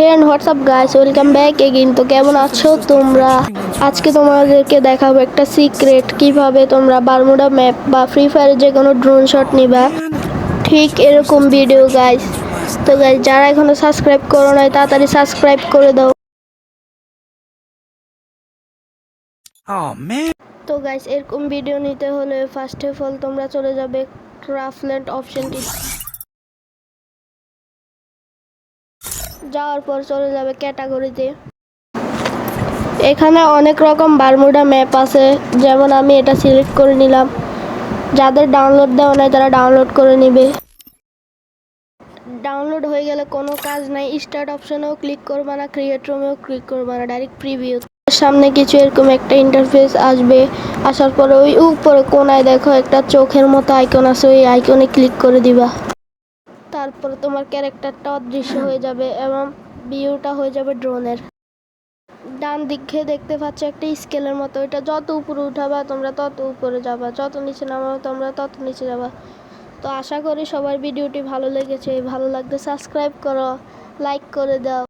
Okay and what's up guys, welcome back again. তো কেমন আছো তোমরা? আজকে তোমাদেরকে দেখাবো একটা সিক্রেট, কিভাবে তোমরা বারমুডা ম্যাপ বা ফ্রি ফায়ারে যে কোনো ড্রোন শট নিবা, ঠিক এরকম ভিডিও গাইস। তো গাইস, যারা এখনো সাবস্ক্রাইব করো নাই তাড়াতাড়ি সাবস্ক্রাইব করে দাও। তো গাইস, এরকম ভিডিও নিতে হলে ফার্স্ট অফ অল তোমরা চলে যাবে ক্রাফটল্যান্ড অপশনটি, যাওয়ার পর চলে যাবে ক্যাটাগরিতে। এখানে অনেক রকম বারমুডা ম্যাপ আছে, যেমন আমি এটা সিলেক্ট করে নিলাম। যাদের ডাউনলোড দেওয়া নাই তারা ডাউনলোড করে নিবে। ডাউনলোড হয়ে গেলে কোনো কাজ নাই, স্টার্ট অপশনেও ক্লিক করবা না, ক্রিয়েট রুমেও ক্লিক করবা না, ডাইরেক্ট প্রিভিউ। সামনে কিছু এরকম একটা ইন্টারফেস আসবে। আসার পরে ওই উপরে কোনায় দেখো একটা চোখের মতো আইকন আছে, ওই আইকনে ক্লিক করে দিবা। তারপরে তোমার ক্যারেক্টারটা অদৃশ্য হয়ে যাবে এবং ভিউটা হয়ে যাবে ড্রোনের। ডান দিকে দেখতে পাচ্ছ একটা স্কেলের মতো, এটা যত উপরে উঠাবা তোমরা তত উপরে যাবা, যত নিচে নামাবো তোমরা তত নিচে যাবা। তো আশা করি সবার ভিডিওটি ভালো লেগেছে। ভালো লাগলে সাবস্ক্রাইব করো, লাইক করে দাও।